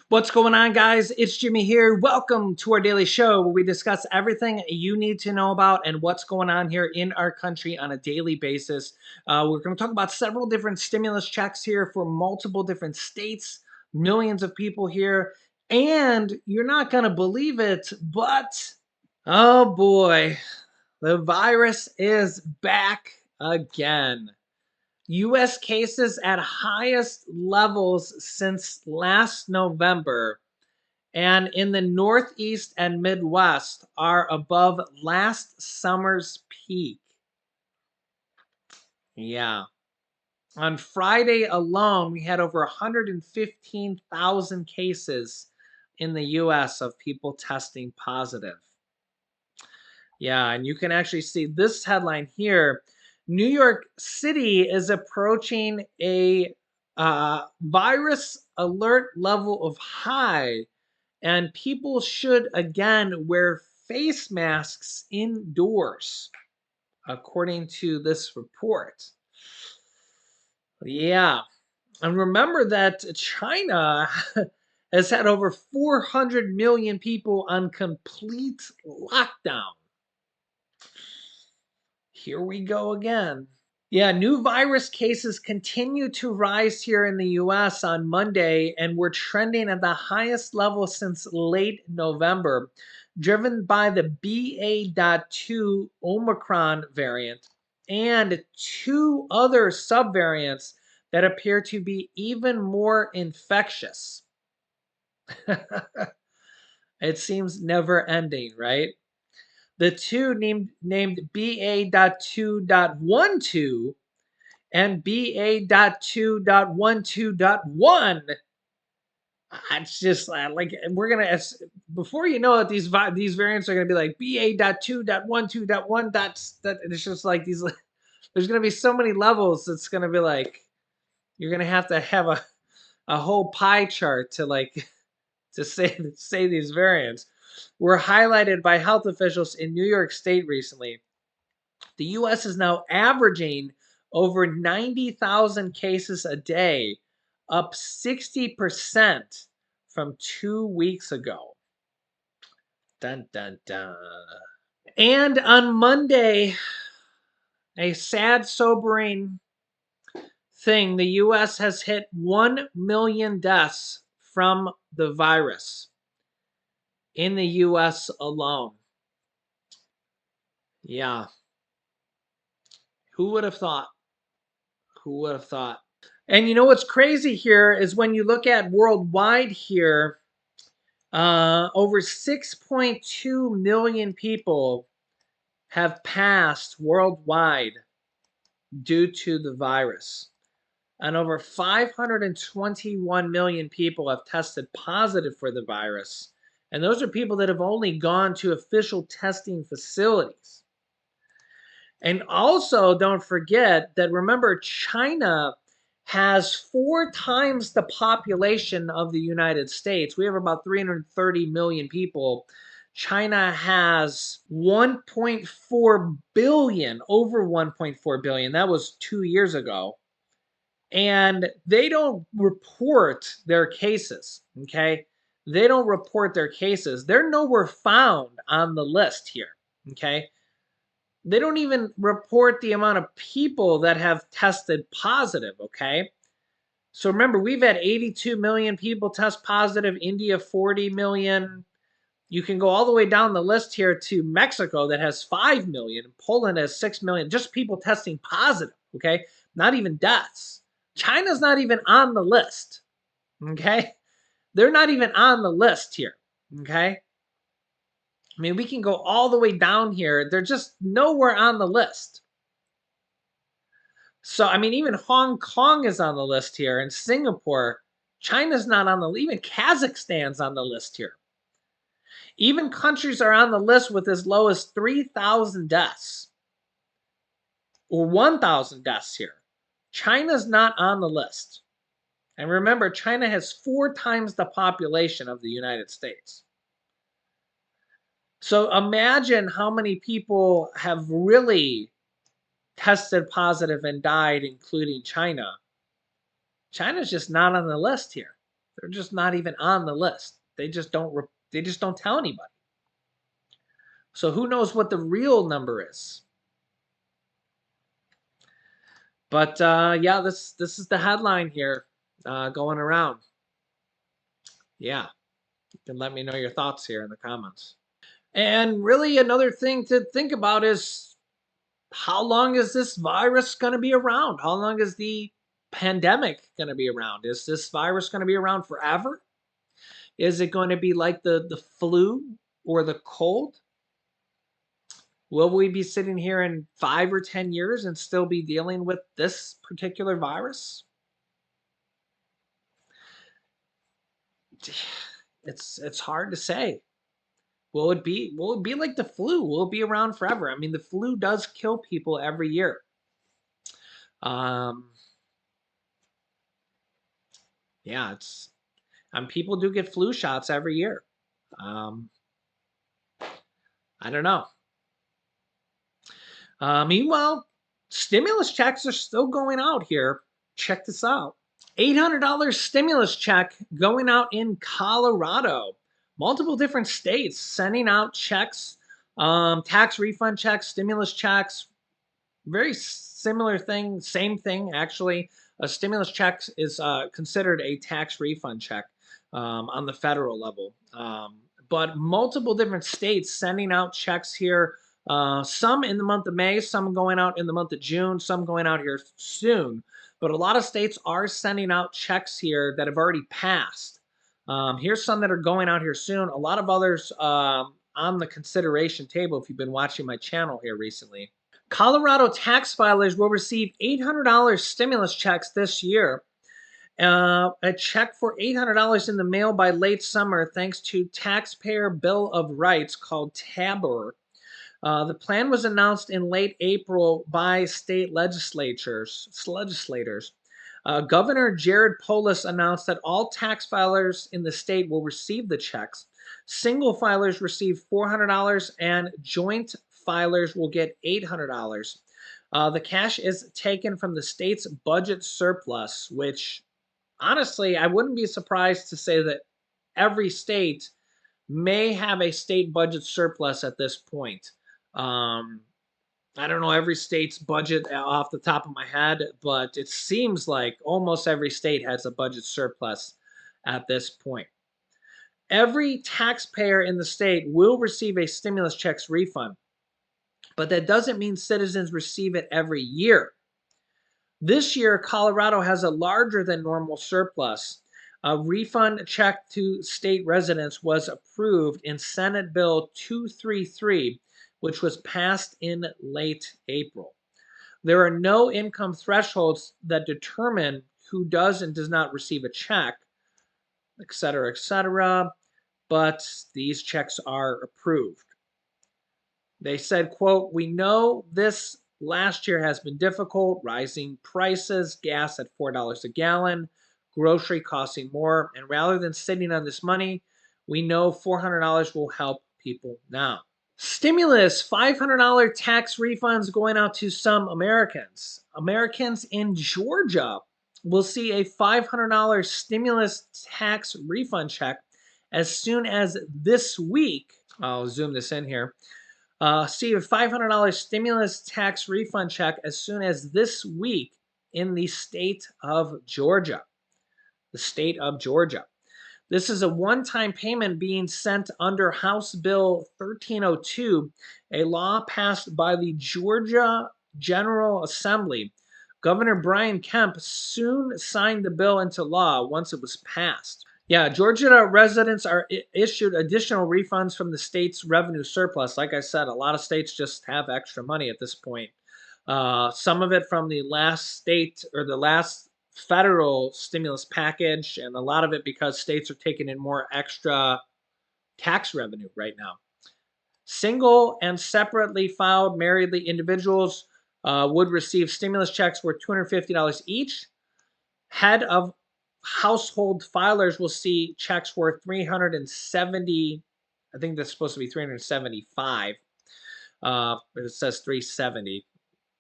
What's going on, guys? It's Jimmy here. Welcome to our daily show where we discuss everything you need to know about and what's going on here in our country on a daily basis. We're going to talk about several different stimulus checks here for multiple different states, millions of people here. And you're not going to believe it, but oh boy, the virus is back again. US cases at highest levels since last November, and in the Northeast and Midwest are above last summer's peak. Yeah. On Friday alone, we had over 115,000 cases in the US of people testing positive. Yeah, and you can actually see this headline here. New York City is approaching a virus alert level of high, and people should again wear face masks indoors, according to this report. Yeah, and remember that China has had over 400 million people on complete lockdown. Here we go again. Yeah, new virus cases continue to rise here in the US on Monday, and we're trending at the highest level since late November, driven by the BA.2 Omicron variant and two other subvariants that appear to be even more infectious. It seems never ending, right? The two named BA.2.12 and BA.2.12.1. It's just like we're gonna before you know it, these variants are gonna be like BA.2.12.1. That it's just like these. There's gonna be so many levels. It's gonna be like you're gonna have to have a whole pie chart to like to say these variants were highlighted by health officials in New York State recently. The US is now averaging over 90,000 cases a day, up 60% from 2 weeks ago. Dun dun dun. And on Monday, a sad, sobering thing, the US has hit 1 million deaths from the virus in the US alone. Yeah. Who would have thought? Who would have thought? And you know what's crazy here is when you look at worldwide here, over 6.2 million people have passed worldwide due to the virus. And over 521 million people have tested positive for the virus. And those are people that have only gone to official testing facilities. And also, don't forget that remember, China has 4 times the population of the United States. We have about 330 million people. China has 1.4 billion, over 1.4 billion. That was 2 years ago. And they don't report their cases, okay? They don't report their cases. They're nowhere found on the list here, okay? They don't even report the amount of people that have tested positive, okay? So remember, we've had 82 million people test positive, India 40 million. You can go all the way down the list here to Mexico that has 5 million, Poland has 6 million, just people testing positive, okay? Not even deaths. China's not even on the list, okay? They're not even on the list here, okay? I mean, we can go all the way down here. They're just nowhere on the list. So, I mean, even Hong Kong is on the list here, and Singapore. China's not on the list. Even Kazakhstan's on the list here. Even countries are on the list with as low as 3,000 deaths or 1,000 deaths here. China's not on the list. And remember, China has 4 times the population of the United States. So imagine how many people have really tested positive and died, including China. China's just not on the list here. They're just not even on the list. They just don't tell anybody. So who knows what the real number is? But yeah, this is the headline here going around. Yeah, you can let me know your thoughts here in the comments. And really, another thing to think about is how long is this virus going to be around? How long is the pandemic going to be around? Is this virus going to be around forever? Is it going to be like the flu or the cold? Will we be sitting here in 5 or 10 years and still be dealing with this particular virus? It's hard to say. Will it be like the flu? Will it be around forever? I mean, the flu does kill people every year. Um, yeah, it's people do get flu shots every year. Um, I don't know. Meanwhile, stimulus checks are still going out here. Check this out. $800 stimulus check going out in Colorado. Multiple different states sending out checks, tax refund checks, stimulus checks. Very similar thing, same thing actually. A stimulus check is considered a tax refund check on the federal level. But multiple different states sending out checks here. Some in the month of May, some going out in the month of June, some going out here soon. But a lot of states are sending out checks here that have already passed. Here's some that are going out here soon. A lot of others on the consideration table if you've been watching my channel here recently. Colorado tax filers will receive $800 stimulus checks this year. A check for $800 in the mail by late summer thanks to Taxpayer Bill of Rights called TABOR. The plan was announced in late April by state legislators. Governor Jared Polis announced that all tax filers in the state will receive the checks. Single filers receive $400 and joint filers will get $800. The cash is taken from the state's budget surplus, which honestly, I wouldn't be surprised to say that every state may have a state budget surplus at this point. I don't know every state's budget off the top of my head, but it seems like almost every state has a budget surplus at this point. Every taxpayer in the state will receive a stimulus checks refund, but that doesn't mean citizens receive it every year. This year, Colorado has a larger than normal surplus. A refund check to state residents was approved in Senate Bill 233, which was passed in late April. There are no income thresholds that determine who does and does not receive a check, etc., but these checks are approved. They said, quote, "We know this last year has been difficult, rising prices, gas at $4 a gallon, grocery costing more, and rather than sitting on this money, we know $400 will help people now." Stimulus, $500 tax refunds going out to some Americans. Americans in Georgia will see a $500 stimulus tax refund check as soon as this week. I'll zoom this in here. See a $500 stimulus tax refund check as soon as this week in the state of Georgia. The state of Georgia. This is a one-time payment being sent under House Bill 1302, a law passed by the Georgia General Assembly. Governor Brian Kemp soon signed the bill into law once it was passed. Yeah, Georgia residents are issued additional refunds from the state's revenue surplus. Like I said, a lot of states just have extra money at this point. Some of it from the last state or the last federal stimulus package, and a lot of it because states are taking in more extra tax revenue right now. Single and separately filed married individuals would receive stimulus checks worth $250 each. Head of household filers will see checks worth 370. I think that's supposed to be 375. But it says 370.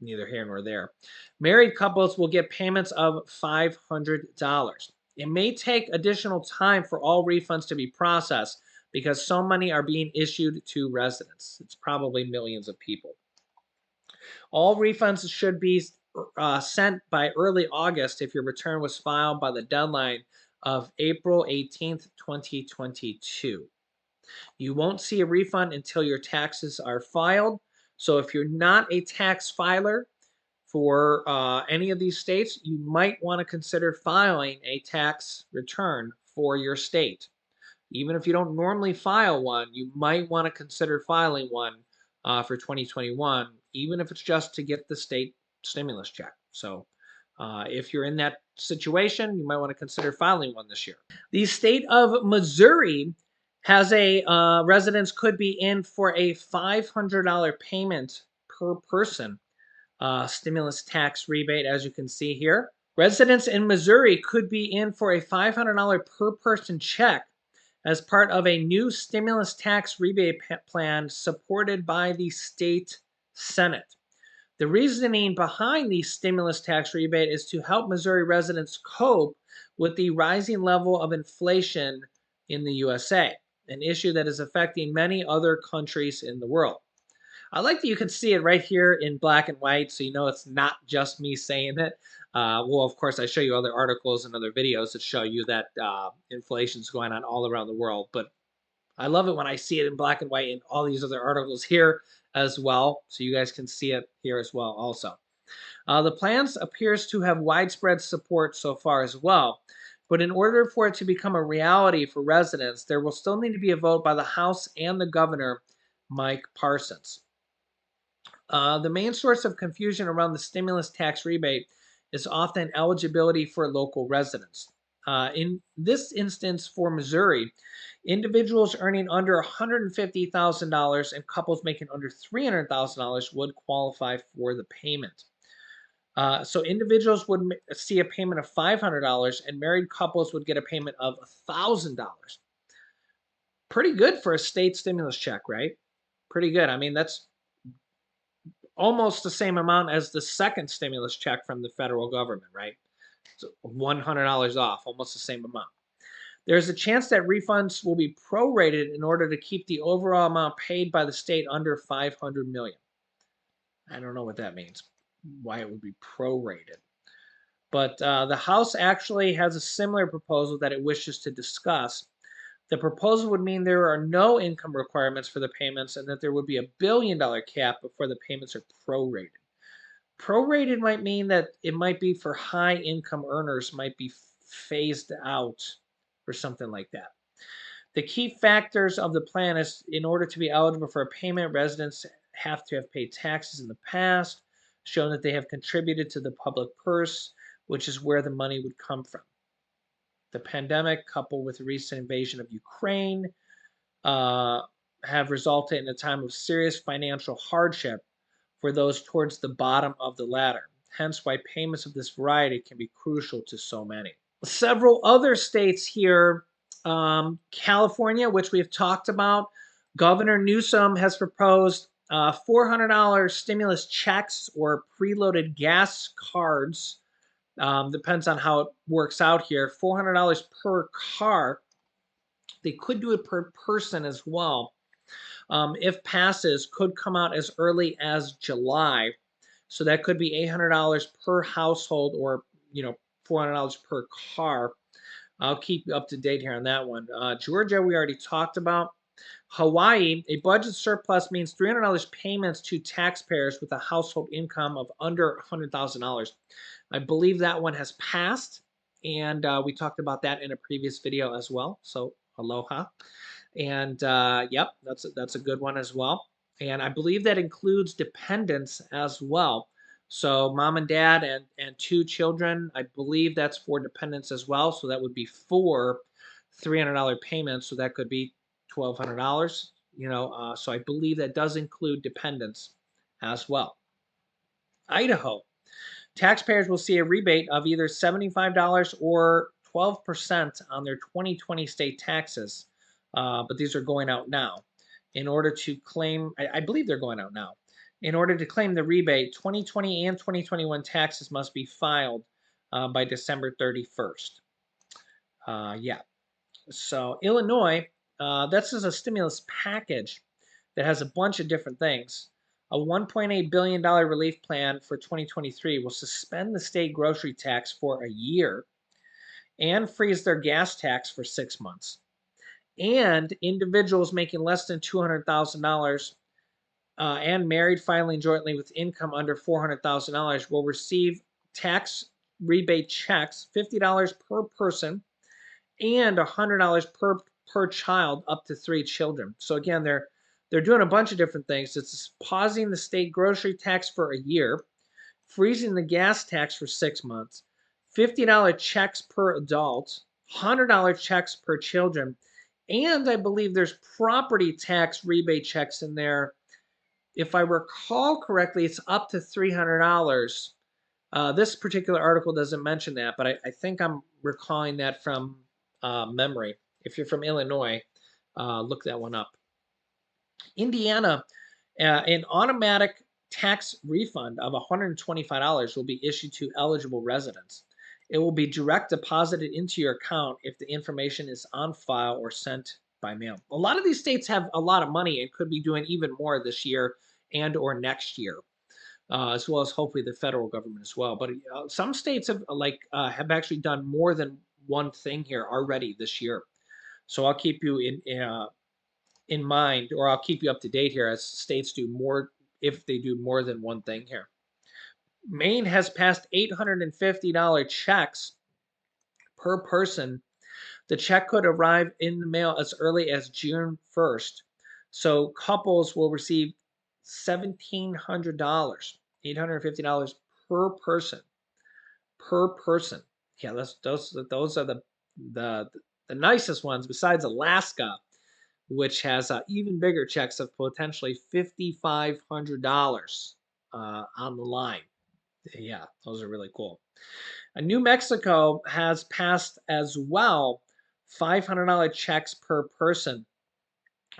Neither here nor there. Married couples will get payments of $500. It may take additional time for all refunds to be processed because so many are being issued to residents. It's probably millions of people. All refunds should be sent by early August if your return was filed by the deadline of April 18th, 2022. You won't see a refund until your taxes are filed. So if you're not a tax filer for any of these states, you might want to consider filing a tax return for your state. Even if you don't normally file one, you might want to consider filing one for 2021, even if it's just to get the state stimulus check. So if you're in that situation, you might want to consider filing one this year. The state of Missouri has a residents could be in for a $500 payment per person stimulus tax rebate, as you can see here. Residents in Missouri could be in for a $500 per person check as part of a new stimulus tax rebate plan supported by the state Senate. The reasoning behind the stimulus tax rebate is to help Missouri residents cope with the rising level of inflation in the USA, an issue that is affecting many other countries in the world. I like that you can see it right here in black and white, so you know it's not just me saying it. Well, of course, I show you other articles and other videos that show you that inflation is going on all around the world. But I love it when I see it in black and white in all these other articles here as well, so you guys can see it here as well also. The plans appears to have widespread support so far as well. But in order for it to become a reality for residents, there will still need to be a vote by the House and the governor, Mike Parsons. The main source of confusion around the stimulus tax rebate is often eligibility for local residents. In this instance, for Missouri, individuals earning under $150,000 and couples making under $300,000 would qualify for the payment. So individuals would see a payment of $500 and married couples would get a payment of $1,000. Pretty good for a state stimulus check, right? Pretty good. I mean, that's almost the same amount as the second stimulus check from the federal government, right? So $100 off, almost the same amount. There's a chance that refunds will be prorated in order to keep the overall amount paid by the state under $500 million. I don't know what that means, why it would be prorated. But the House actually has a similar proposal that it wishes to discuss. The proposal would mean there are no income requirements for the payments and that there would be a $1 billion cap before the payments are prorated. Prorated might mean that it might be for high income earners, might be phased out or something like that. The key factors of the plan is in order to be eligible for a payment, residents have to have paid taxes in the past, shown that they have contributed to the public purse, which is where the money would come from. The pandemic, coupled with the recent invasion of Ukraine, have resulted in a time of serious financial hardship for those towards the bottom of the ladder. Hence why payments of this variety can be crucial to so many. Several other states here, California, which we've talked about, Governor Newsom has proposed $400 stimulus checks or preloaded gas cards. Depends on how it works out here. $400 per car. They could do it per person as well. If passes, could come out as early as July. So that could be $800 per household or, $400 per car. I'll keep you up to date here on that one. Georgia, we already talked about. Hawaii, a budget surplus means $300 payments to taxpayers with a household income of under $100,000. I believe that one has passed, and we talked about that in a previous video as well. So aloha. And yep, that's a good one as well. And I believe that includes dependents as well. So mom and dad and two children, I believe that's for dependents as well. So that would be four $300 payments. So that could be $1,200. So I believe that does include dependents as well. Idaho, taxpayers will see a rebate of either $75 or 12% on their 2020 state taxes, but these are going out now. In order to claim, I believe they're going out now. In order to claim the rebate, 2020 and 2021 taxes must be filed by December 31st. Yeah. So Illinois, this is a stimulus package that has a bunch of different things. A $1.8 billion relief plan for 2023 will suspend the state grocery tax for a year and freeze their gas tax for 6 months. And individuals making less than $200,000 and married filing jointly with income under $400,000 will receive tax rebate checks, $50 per person and $100 per child up to 3 children. So again, they're doing a bunch of different things. It's pausing the state grocery tax for a year, freezing the gas tax for 6 months, $50 checks per adult, $100 checks per children, and I believe there's property tax rebate checks in there. If I recall correctly, it's up to $300. This particular article doesn't mention that, but I think I'm recalling that from memory. If you're from Illinois, look that one up. Indiana, an automatic tax refund of $125 will be issued to eligible residents. It will be direct deposited into your account if the information is on file or sent by mail. A lot of these states have a lot of money and could be doing even more this year and or next year, as well as hopefully the federal government as well. But some states have actually done more than one thing here already this year. So I'll keep you in mind, or I'll keep you up to date here as states do more if they do more than one thing here. Maine has passed $850 checks per person. The check could arrive in the mail as early as June 1st. So couples will receive $1,700, $850 per person. Per person. Yeah, those are the the nicest ones besides Alaska, which has even bigger checks of potentially $5,500 on the line. Yeah, those are really cool. New Mexico has passed as well $500 checks per person.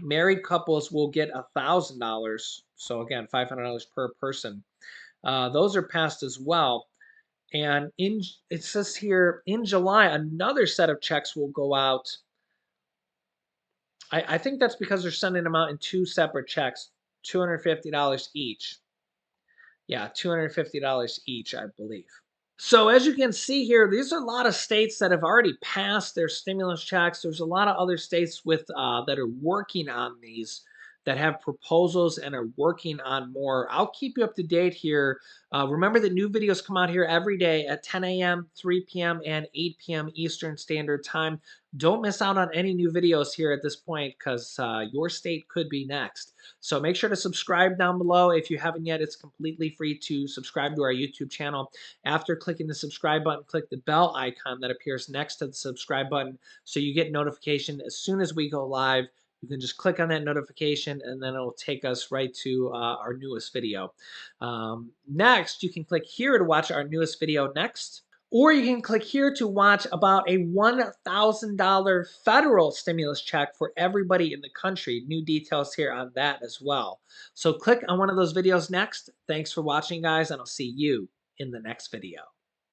Married couples will get $1,000. So again, $500 per person. Those are passed as well. And it says here in July, another set of checks will go out. I think that's because they're sending them out in two separate checks, $250 each. Yeah, $250 each, I believe. So as you can see here, these are a lot of states that have already passed their stimulus checks. There's a lot of other states with that are working on these, that have proposals and are working on more. I'll keep you up to date here. Remember that new videos come out here every day at 10 a.m., 3 p.m., and 8 p.m. Eastern Standard Time. Don't miss out on any new videos here at this point because your state could be next. So make sure to subscribe down below. If you haven't yet, it's completely free to subscribe to our YouTube channel. After clicking the subscribe button, click the bell icon that appears next to the subscribe button so you get notification as soon as we go live. You can just click on that notification and then it'll take us right to our newest video. Next, you can click here to watch our newest video next. Or you can click here to watch about a $1,000 federal stimulus check for everybody in the country. New details here on that as well. So click on one of those videos next. Thanks for watching, guys, and I'll see you in the next video.